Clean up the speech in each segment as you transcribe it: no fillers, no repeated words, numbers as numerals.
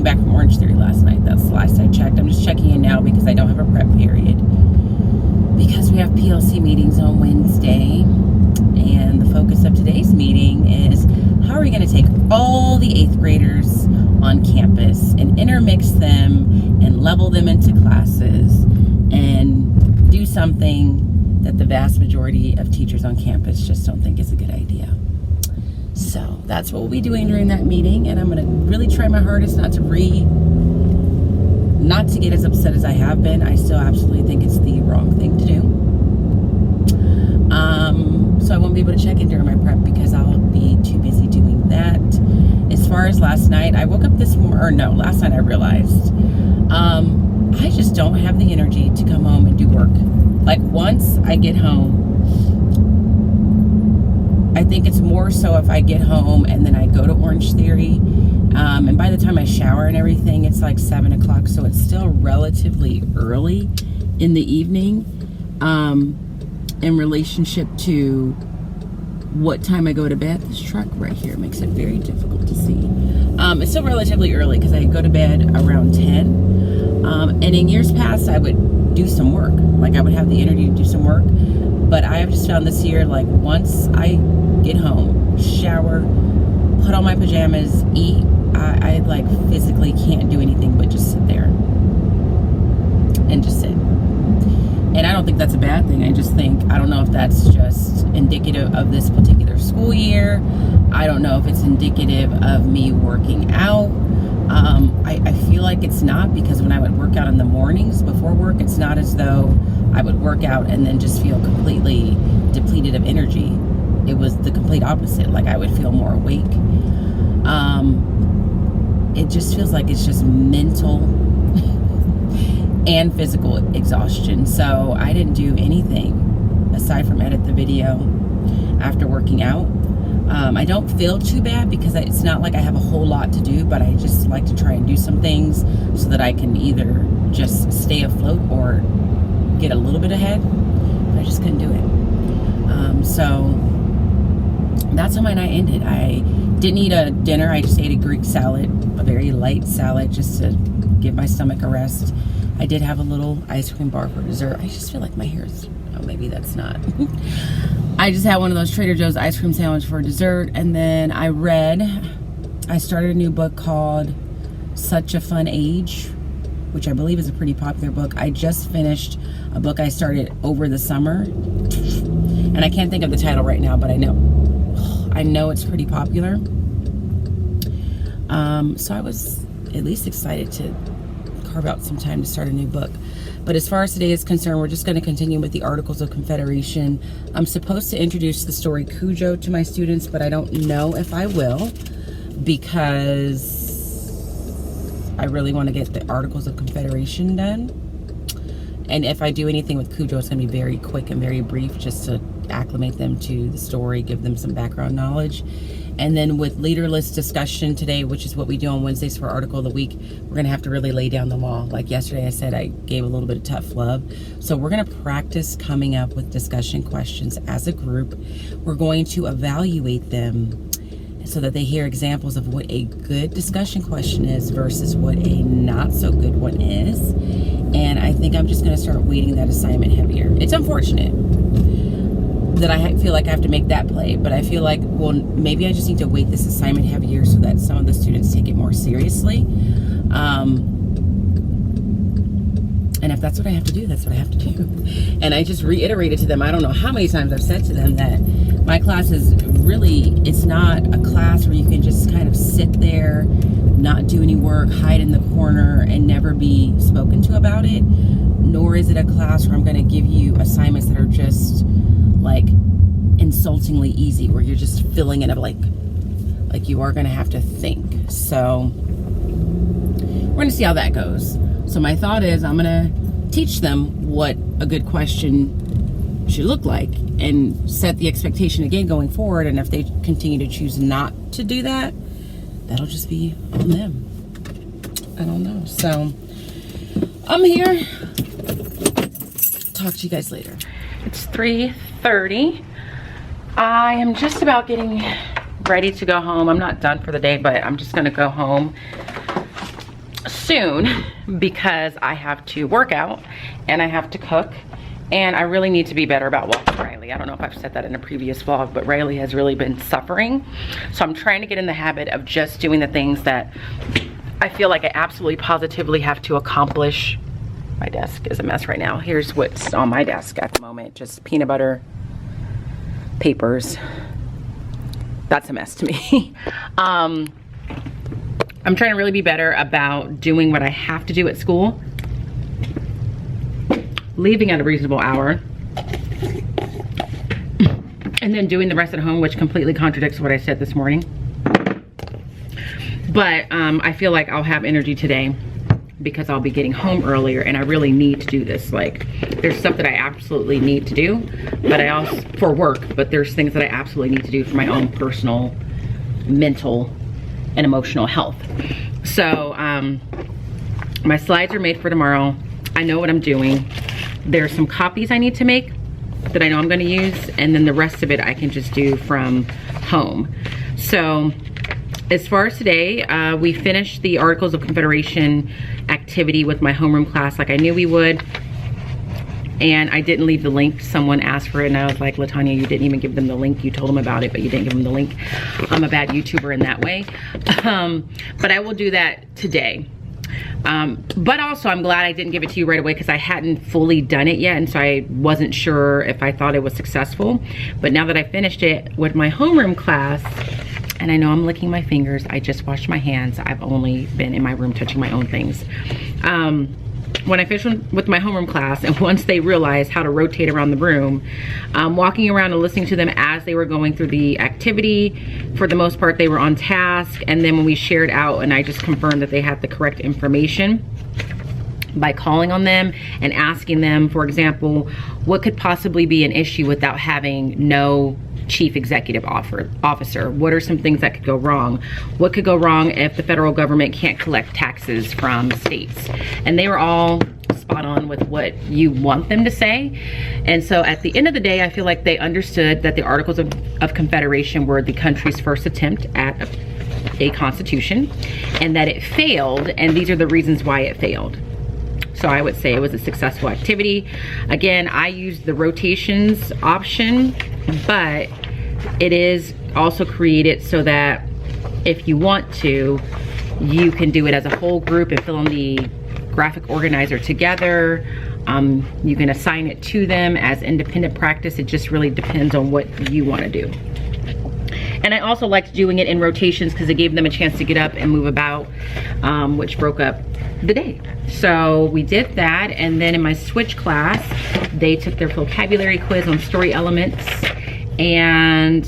back from Orange Theory last night. That's the last I checked. I'm just checking in now because I don't have a prep period. Because we have PLC meetings on Wednesday. And the focus of today's meeting is how are we going to take all the 8th graders on campus and intermix them and level them into classes and do something that the vast majority of teachers on campus just don't think is a good idea. So that's what we'll be doing during that meeting, and I'm going to really try my hardest not to get as upset as I have been. I still absolutely think it's the wrong thing to do. So I won't be able to check in during my prep because I'll be too busy doing that. As far as last night, I woke up last night I realized I just don't have the energy to come home and do work. Like once I get home, I think it's more so if I get home and then I go to Orange Theory, and by the time I shower and everything, it's like 7 o'clock, so it's still relatively early in the evening in relationship to what time I go to bed. This truck right here makes it very difficult to see. It's still relatively early because I go to bed around 10, and in years past I would do some work, like I would have the energy to do some work, but I have just found this year, like once I get home, shower, put on my pajamas, eat, I like physically can't do anything but just sit there and just sit. And I don't think that's a bad thing. I just think, I don't know if that's just indicative of this particular school year. I don't know if it's indicative of me working out. I feel like it's not, because when I would work out in the mornings before work, it's not as though I would work out and then just feel completely depleted of energy. It was the complete opposite. Like I would feel more awake. It just feels like it's just mental and physical exhaustion. So I didn't do anything aside from edit the video after working out. I don't feel too bad because it's not like I have a whole lot to do, but I just like to try and do some things so that I can either just stay afloat or get a little bit ahead. But I just couldn't do it. So that's how my night ended. I didn't eat a dinner. I just ate a Greek salad, a very light salad, just to give my stomach a rest. I did have a little ice cream bar for dessert. I just feel like my hair is, oh, maybe that's not. I just had one of those Trader Joe's ice cream sandwich for dessert. And then I started a new book called Such a Fun Age, which I believe is a pretty popular book. I just finished a book I started over the summer. And I can't think of the title right now, but I know it's pretty popular. So I was at least excited to carve out some time to start a new book. But as far as today is concerned, we're just going to continue with the Articles of Confederation. I'm supposed to introduce the story Cujo to my students, but I don't know if I will, because I really want to get the Articles of Confederation done. And if I do anything with Cujo, it's going to be very quick and very brief, just to acclimate them to the story, give them some background knowledge. And then with leaderless discussion today, which is what we do on Wednesdays for Article of the Week, we're going to have to really lay down the law. Like yesterday I said, I gave a little bit of tough love. So we're going to practice coming up with discussion questions as a group. We're going to evaluate them so that they hear examples of what a good discussion question is versus what a not so good one is. And I think I'm just going to start weighting that assignment heavier. It's unfortunate that I feel like I have to make that play, but I feel like, well, maybe I just need to weight this assignment heavier so that some of the students take it more seriously. And if that's what I have to do, that's what I have to do. And I just reiterated to them, I don't know how many times I've said to them that my class is really, it's not a class where you can just kind of sit there, not do any work, hide in the corner, and never be spoken to about it. Nor is it a class where I'm going to give you assignments that are just like insultingly easy, where you're just filling in a blank. Like you are going to have to think. So we're going to see how that goes. So my thought is I'm going to teach them what a good question should look like and set the expectation again going forward. And if they continue to choose not to do that, that'll just be on them. I don't know. So I'm here. Talk to you guys later. It's 3:30. I am just about getting ready to go home. I'm not done for the day, but I'm just gonna go home. soon because I have to work out and I have to cook, and I really need to be better about walking Riley. I don't know if I've said that in a previous vlog, but Riley has really been suffering. So I'm trying to get in the habit of just doing the things that I feel like I absolutely positively have to accomplish. My desk is a mess right now. Here's what's on my desk at the moment. Just peanut butter, papers. That's a mess to me. I'm trying to really be better about doing what I have to do at school, leaving at a reasonable hour, and then doing the rest at home, which completely contradicts what I said this morning. But I feel like I'll have energy today because I'll be getting home earlier, and I really need to do this. Like, there's stuff that I absolutely need to do, but I also, for work, but there's things that I absolutely need to do for my own personal, mental, and emotional health. So my slides are made for tomorrow. I know what I'm doing. There's some copies I need to make that I know I'm gonna use, and then the rest of it I can just do from home. So as far as today, we finished the Articles of Confederation activity with my homeroom class like I knew we would. And I didn't leave the link. Someone asked for it and I was like, latawnya, you didn't even give them the link. You told them about it, but you didn't give them the link. I'm a bad YouTuber in that way. But I will do that today. But also I'm glad I didn't give it to you right away because I hadn't fully done it yet, and so I wasn't sure if I thought it was successful. But now that I finished it with my homeroom class, and I know I'm licking my fingers, I just washed my hands. I've only been in my room touching my own things. When I finished with my homeroom class, and once they realized how to rotate around the room, walking around and listening to them as they were going through the activity, for the most part they were on task. And then when we shared out and I just confirmed that they had the correct information by calling on them and asking them, for example, what could possibly be an issue without having no chief executive officer? What are some things that could go wrong? What could go wrong if the federal government can't collect taxes from states? And they were all spot on with what you want them to say. And so at the end of the day, I feel like they understood that the Articles of Confederation were the country's first attempt at a constitution, and that it failed, and these are the reasons why it failed. So I would say it was a successful activity. Again, I used the rotations option, but it is also created so that if you want to, you can do it as a whole group and fill in the graphic organizer together. You can assign it to them as independent practice. It just really depends on what you want to do. And I also liked doing it in rotations because it gave them a chance to get up and move about, which broke up the day. So we did that, and then in my switch class, they took their vocabulary quiz on story elements, and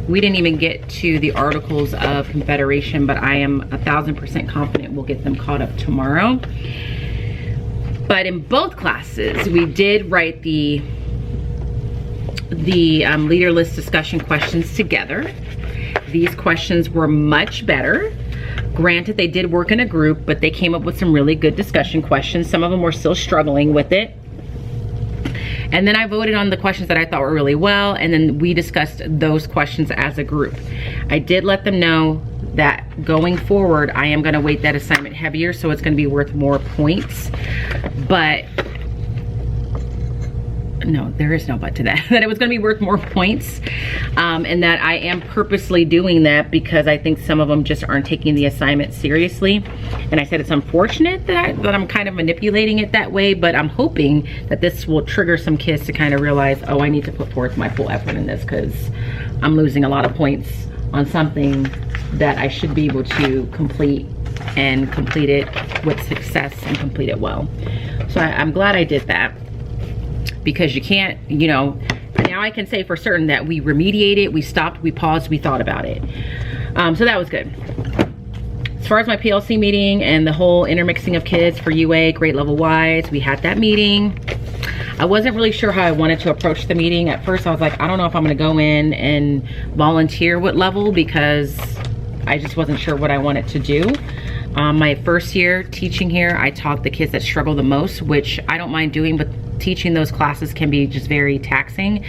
we didn't even get to the Articles of Confederation, but I am 1000% confident we'll get them caught up tomorrow. But in both classes, we did write the leader list discussion questions together. These questions were much better. Granted, they did work in a group, but they came up with some really good discussion questions. Some of them were still struggling with it. And then I voted on the questions that I thought were really well, and then we discussed those questions as a group. I did let them know that going forward, I am gonna weight that assignment heavier, so it's gonna be worth more points. But no, there is no but to that. That it was gonna be worth more points, and that I am purposely doing that because I think some of them just aren't taking the assignment seriously. And I said it's unfortunate that I'm kind of manipulating it that way, but I'm hoping that this will trigger some kids to kind of realize, oh, I need to put forth my full effort in this because I'm losing a lot of points on something that I should be able to complete, and complete it with success and complete it well. So I'm glad I did that, because you can't, you know, now I can say for certain that we remediated, we stopped, we paused, we thought about it. So that was good. As far as my PLC meeting and the whole intermixing of kids for UA, grade level wise, we had that meeting. I wasn't really sure how I wanted to approach the meeting. At first I was like, I don't know if I'm gonna go in and volunteer what level, because I just wasn't sure what I wanted to do. My first year teaching here, I taught the kids that struggle the most, which I don't mind doing, but teaching those classes can be just very taxing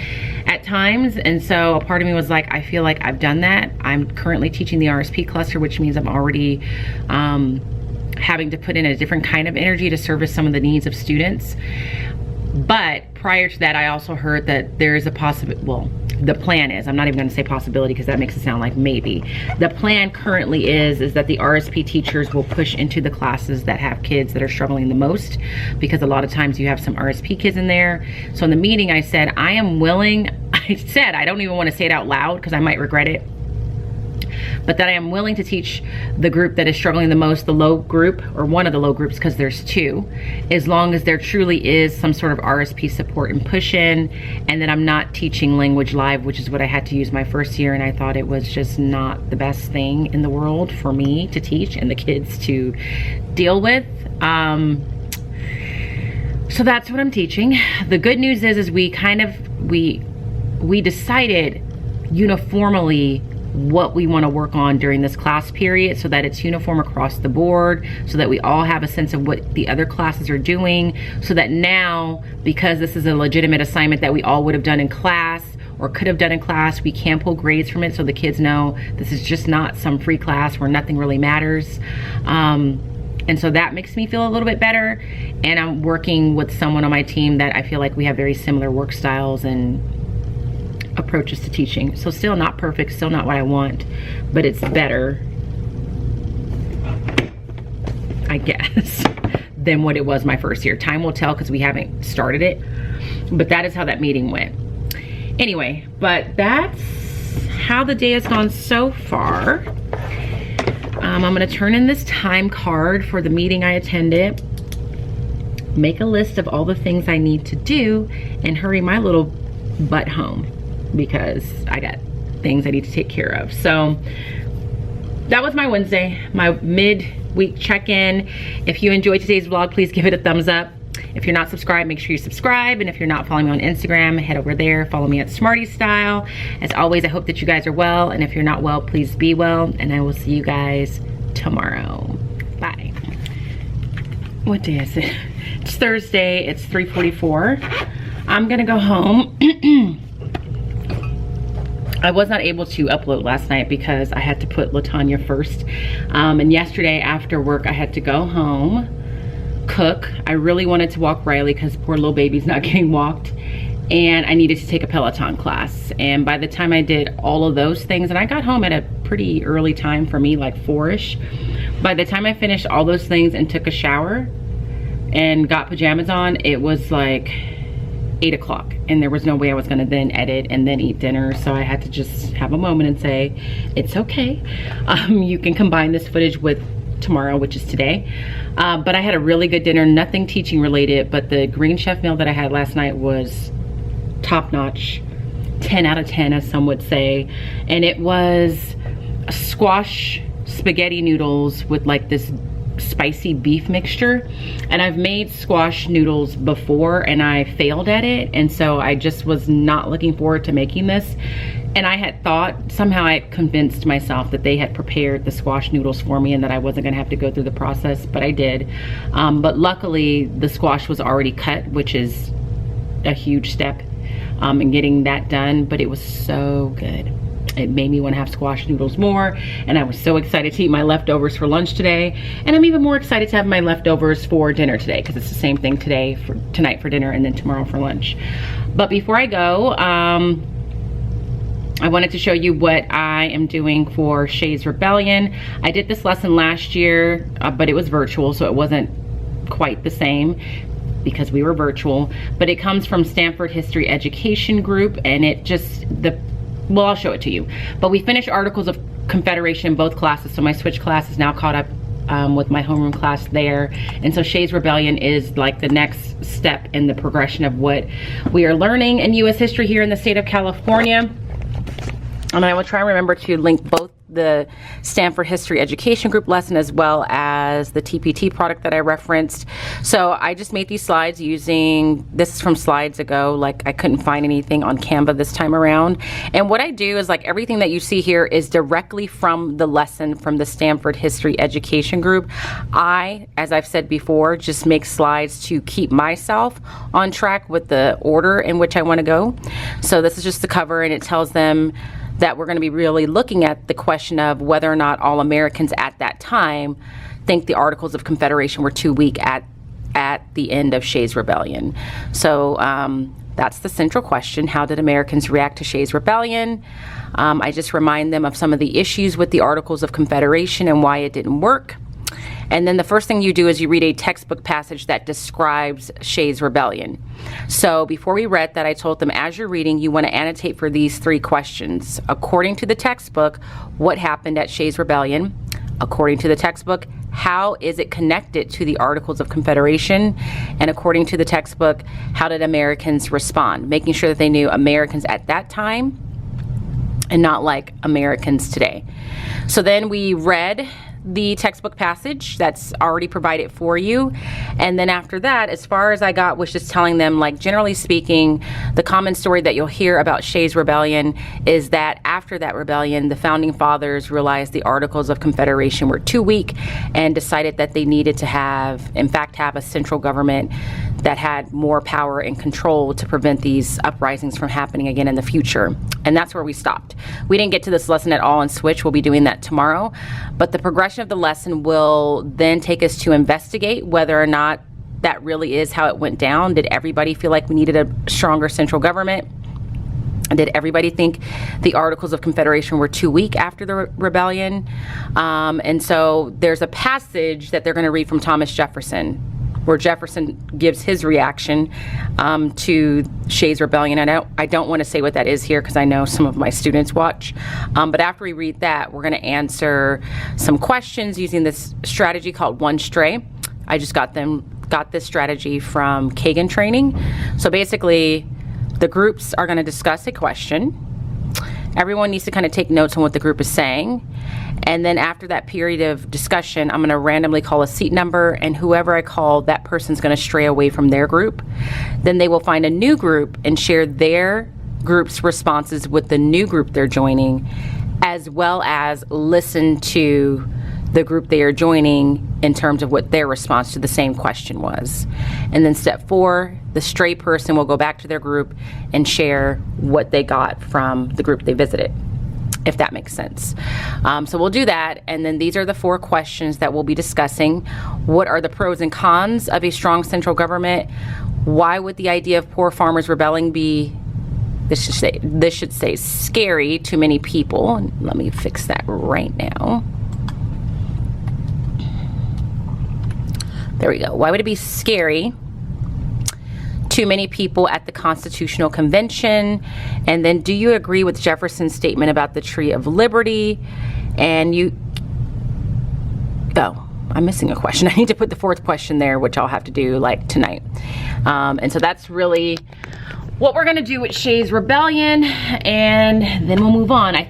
at times. And so a part of me was like, I feel like I've done that. I'm currently teaching the RSP cluster, which means I'm already having to put in a different kind of energy to service some of the needs of students. But prior to that, I also heard that there is a possibility, well, the plan is, I'm not even gonna say possibility because that makes it sound like maybe. The plan currently is that the RSP teachers will push into the classes that have kids that are struggling the most, because a lot of times you have some RSP kids in there. So in the meeting I said, I am willing, I don't even wanna say it out loud because I might regret it, but that I am willing to teach the group that is struggling the most, the low group, or one of the low groups, because there's two, as long as there truly is some sort of RSP support and push in, and that I'm not teaching language live, which is what I had to use my first year, and I thought it was just not the best thing in the world for me to teach and the kids to deal with. So that's what I'm teaching. The good news is we decided uniformly what we want to work on during this class period, so that it's uniform across the board, so that we all have a sense of what the other classes are doing, so that now, because this is a legitimate assignment that we all would have done in class or could have done in class, we can pull grades from it, so the kids know this is just not some free class where nothing really matters. And so that makes me feel a little bit better. And I'm working with someone on my team that I feel like we have very similar work styles and approaches to teaching. So still not perfect, still not what I want, but it's better, I guess, than what it was my first year. Time will tell because we haven't started it, but that is how that meeting went. Anyway, but that's how the day has gone so far. I'm gonna turn in this time card for the meeting I attended, make a list of all the things I need to do, and hurry my little butt home, because I got things I need to take care of. So that was my Wednesday, my mid-week check-in. If you enjoyed today's vlog, please give it a thumbs up. If you're not subscribed, make sure you subscribe. And if you're not following me on Instagram, head over there, follow me at Smarty Style. As always, I hope that you guys are well. And if you're not well, please be well. And I will see you guys tomorrow. Bye. What day is it? It's Thursday, it's 3:44. I'm gonna go home. I was not able to upload last night because I had to put latawnya first. And yesterday after work, I had to go home, cook. I really wanted to walk Riley because poor little baby's not getting walked. And I needed to take a Peloton class. And by the time I did all of those things, and I got home at a pretty early time for me, like 4-ish. By the time I finished all those things and took a shower and got pajamas on, it was like 8 o'clock, and there was no way I was gonna then edit and then eat dinner. So I had to just have a moment and say, it's okay. You can combine this footage with tomorrow, which is today. But I had a really good dinner, nothing teaching related, but the Green Chef meal that I had last night was top notch, 10 out of 10, as some would say. And it was squash spaghetti noodles with like this spicy beef mixture. And I've made squash noodles before and I failed at it, and so I just was not looking forward to making this. And I had thought, somehow I convinced myself that they had prepared the squash noodles for me and that I wasn't gonna have to go through the process, but I did. But luckily the squash was already cut, which is a huge step in getting that done, but it was so good. It made me want to have squash noodles more, and I was so excited to eat my leftovers for lunch today. And I'm even more excited to have my leftovers for dinner today, because it's the same thing tonight for dinner and then tomorrow for lunch. But before I go, I wanted to show you what I am doing for Shays Rebellion. I did this lesson last year, but it was virtual, so it wasn't quite the same because we were virtual. But it comes from Stanford History Education Group, and it just, well, I'll show it to you. But we finished Articles of Confederation in both classes, so my switch class is now caught up with my homeroom class there. And so Shays Rebellion is like the next step in the progression of what we are learning in U.S. history here in the state of California. And I will try and remember to link both the Stanford History Education Group lesson as well as the TPT product that I referenced. So I just made these slides using, this is from slides ago, like I couldn't find anything on Canva this time around. And what I do is like everything that you see here is directly from the lesson from the Stanford History Education Group. I, as I've said before, just make slides to keep myself on track with the order in which I want to go. So this is just the cover, and it tells them that we're going to be really looking at the question of whether or not all Americans at that time think the Articles of Confederation were too weak at the end of Shays Rebellion. So that's the central question. How did Americans react to Shays Rebellion? I just remind them of some of the issues with the Articles of Confederation and why it didn't work. And then the first thing you do is you read a textbook passage that describes Shays Rebellion. So before we read that, I told them, as you're reading, you want to annotate for these 3 questions. According to the textbook, what happened at Shays Rebellion? According to the textbook, how is it connected to the Articles of Confederation? And according to the textbook, how did Americans respond? Making sure that they knew Americans at that time and not like Americans today. So then we read the textbook passage that's already provided for you, and then after that, as far as I got, was just telling them, like, generally speaking, the common story that you'll hear about Shays Rebellion is that after that rebellion, the founding fathers realized the Articles of Confederation were too weak and decided that they needed to have, in fact, have a central government that had more power and control to prevent these uprisings from happening again in the future. And that's where we stopped. We didn't get to this lesson at all in Switch. We'll be doing that tomorrow. But the progression of the lesson will then take us to investigate whether or not that really is how it went down. Did everybody feel like we needed a stronger central government? Did everybody think the Articles of Confederation were too weak after the rebellion? And so there's a passage that they're going to read from Thomas Jefferson, where Jefferson gives his reaction to Shays Rebellion. I don't want to say what that is here because I know some of my students watch. But after we read that, we're going to answer some questions using this strategy called One Stray. I just got this strategy from Kagan Training. So basically, the groups are going to discuss a question. Everyone needs to kind of take notes on what the group is saying. And then after that period of discussion, I'm going to randomly call a seat number, and whoever I call, that person's going to stray away from their group. Then they will find a new group and share their group's responses with the new group they're joining, as well as listen to the group they are joining in terms of what their response to the same question was. And then step 4, the stray person will go back to their group and share what they got from the group they visited, if that makes sense. So we'll do that, and then these are the 4 questions that we'll be discussing. What are the pros and cons of a strong central government? Why would the idea of poor farmers rebelling be, this should say scary to many people? Let me fix that right now. There we go. Why would it be scary to many people at the Constitutional Convention? And then, do you agree with Jefferson's statement about the Tree of Liberty? And I'm missing a question. I need to put the 4th question there, which I'll have to do like tonight. And so that's really what we're going to do with Shays Rebellion, and then we'll move on. I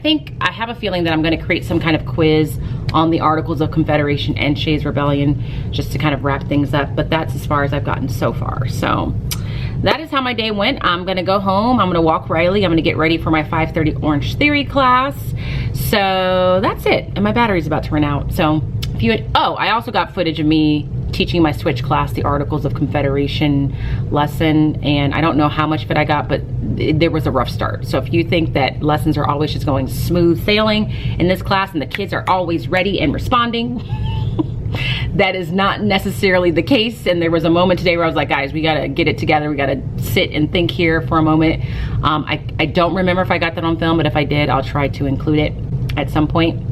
have a feeling that I'm going to create some kind of quiz on the Articles of Confederation and Shays Rebellion just to kind of wrap things up, but that's as far as I've gotten so far. So that is how my day went. I'm gonna go home, I'm gonna walk Riley, I'm gonna get ready for my 5:30 Orange Theory class. So that's it, and my battery's about to run out. So if you I also got footage of me teaching my Switch class the Articles of Confederation lesson, and I don't know how much of it I got, but there was a rough start. So if you think that lessons are always just going smooth sailing in this class and the kids are always ready and responding, that is not necessarily the case. And there was a moment today where I was like, guys, we gotta get it together, we gotta sit and think here for a moment. I don't remember if I got that on film, but if I did, I'll try to include it at some point,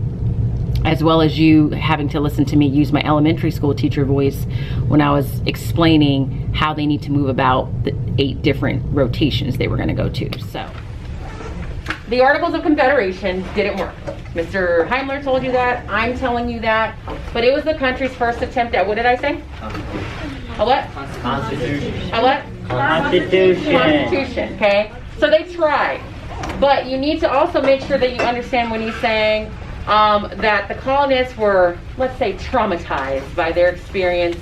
as well as you having to listen to me use my elementary school teacher voice when I was explaining how they need to move about the 8 different rotations they were going to go to. So the Articles of Confederation didn't work. Mr. Heimler told you that, I'm telling you that, but it was the country's first attempt at, what did I say? A what? Constitution. A what? Constitution. Constitution, okay? So they tried, but you need to also make sure that you understand when he's saying that the colonists were, let's say, traumatized by their experience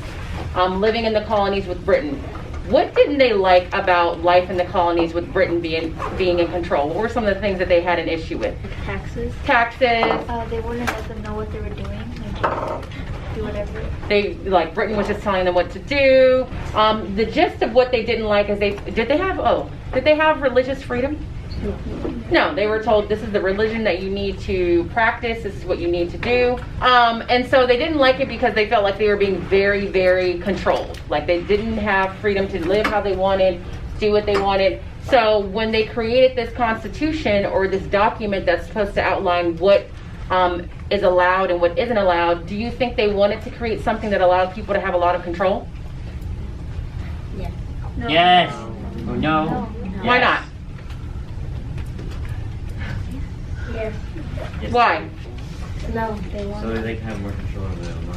living in the colonies with Britain. What didn't they like about life in the colonies with Britain being in control? What were some of the things that they had an issue with? Taxes. Taxes. They wouldn't let them know what they were doing. They just do whatever. They, like, Britain was just telling them what to do. The gist of what they didn't like is did they have religious freedom? No, they were told this is the religion that you need to practice, this is what you need to do. And so they didn't like it because they felt like they were being very, very controlled. Like they didn't have freedom to live how they wanted, do what they wanted. So when they created this constitution or this document that's supposed to outline what is allowed and what isn't allowed, do you think they wanted to create something that allowed people to have a lot of control? Yeah. No. Yes. Or no. No. Why not? Yes. Yes. Why? No, they want. So they can have more control over their own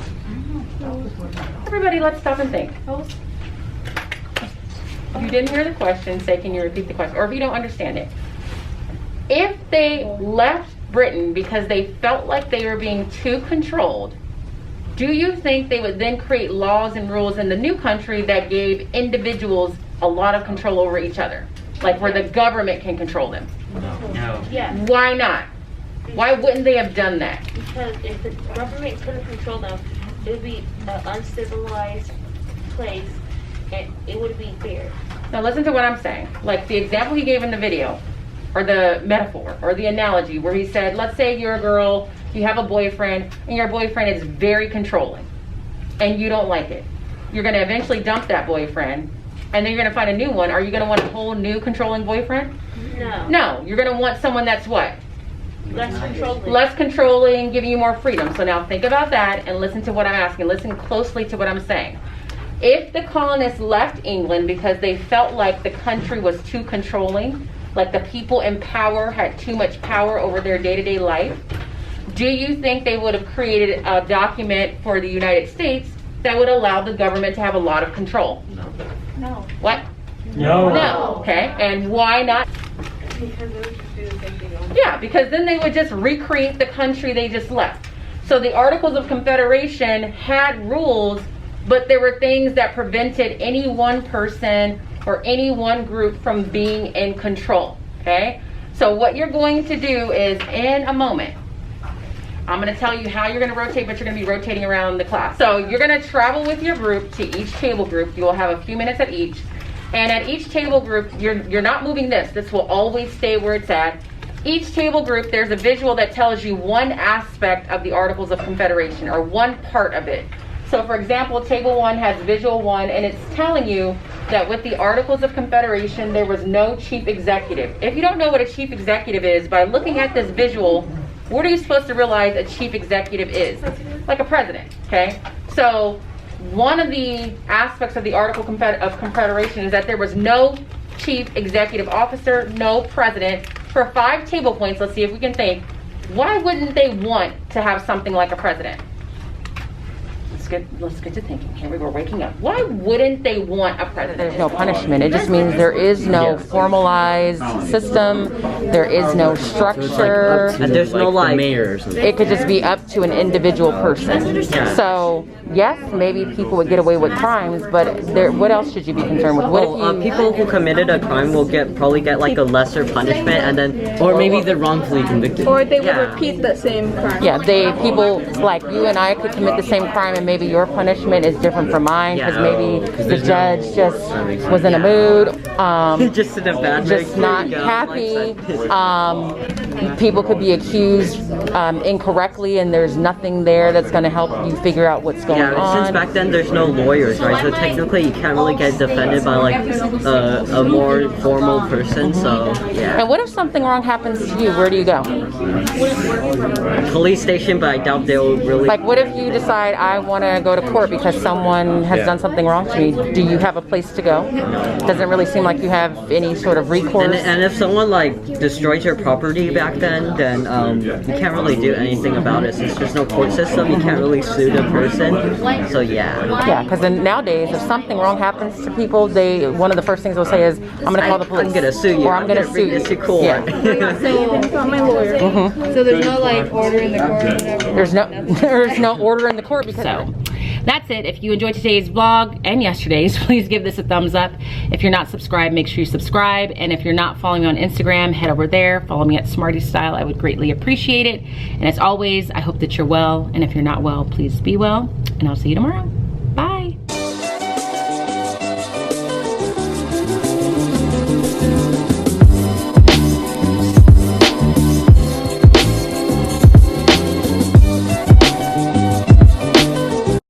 lives. Everybody, let's stop and think. If you didn't hear the question, say, can you repeat the question? Or if you don't understand it. If they left Britain because they felt like they were being too controlled, do you think they would then create laws and rules in the new country that gave individuals a lot of control over each other? Like where the government can control them? No. Yeah, Why not? Why wouldn't they have done that? because if the government couldn't control them, it would be an uncivilized place, and it would be fair. Now listen to what I'm saying. Like the example he gave in the video, or the metaphor, or the analogy where he said, let's say you're a girl, you have a boyfriend, and your boyfriend is very controlling, and you don't like it. You're gonna eventually dump that boyfriend, and then you're gonna find a new one. Are you gonna want a whole new controlling boyfriend? No, No, you're gonna want someone that's what? less controlling. Less controlling, giving you more freedom. So now think about that and listen to what I'm asking. Listen closely to what I'm saying. If the colonists left England because they felt like the country was too controlling, like the people in power had too much power over their day-to-day life, do you think they would have created a document for the United States that would allow the government to have a lot of control? No. What? No. No. Okay. And why not? Because they would just do the same thing over. Yeah, because then they would just recreate the country they just left. So the Articles of Confederation had rules, but there were things that prevented any one person or any one group from being in control, okay? So what you're going to do is, in a moment, I'm gonna tell you how you're gonna rotate, but you're gonna be rotating around the class. So you're gonna travel with your group to each table group. You will have a few minutes at each. And at each table group, you're not moving this. This will always stay where it's at. Each table group, there's a visual that tells you one aspect of the Articles of Confederation, or one part of it. So for example, table 1 has visual 1, and it's telling you that with the Articles of Confederation, there was no chief executive. If you don't know what a chief executive is, by looking at this visual, what are you supposed to realize a chief executive is? Like a president, okay? So one of the aspects of the Article of Confederation is that there was no chief executive officer, no president. For 5 table points, let's see if we can think, why wouldn't they want to have something like a president? Let's get to thinking. Here we go, waking up. Why wouldn't they want a president? There's no punishment. It just means there is no formalized system. There is no structure. And there's no like like mayor or something. It could just be up to an individual person. So yes, maybe people would get away with crimes, but what else should you be concerned with? What if you, people who committed a crime will probably get like a lesser punishment, and then Or maybe they're wrongfully convicted. Or they would Yeah. repeat the same crime. yeah, people like you and I could commit the same crime, and maybe your punishment is different from mine because Yeah. maybe the there's judge no- just that makes was in a mood. just in a bad mood, Just not there you go, happy. like that. People could be accused incorrectly, and there's nothing there that's going to help you figure out what's going Yeah, since on. back then there's no lawyers, right? So technically you can't really get defended by like a more formal person. So yeah, And what if something wrong happens to you? Where do you go? police station, but I doubt they'll really. Like, what if you decide I want to go to court because someone has done something wrong to me, do you have a place to go? Doesn't really seem like you have any sort of recourse. And if someone like destroys your property back then you can't really do anything about it since there's no court system. You can't really sue the person. So yeah. Yeah, because nowadays, if something wrong happens to people, one of the first things they'll say is, "I'm going to call the police." I'm gonna sue you. Or I'm going to sue you. To court. Yeah. So my lawyer. So there's no like order in the court or whatever. There's no order in the court because. So, that's it. If you enjoyed today's vlog and yesterday's, please give this a thumbs up. If you're not subscribed, make sure you subscribe. And if you're not following me on Instagram, head over there. Follow me at Smarty Style. I would greatly appreciate it. And as always, I hope that you're well. And if you're not well, please be well. And I'll see you tomorrow.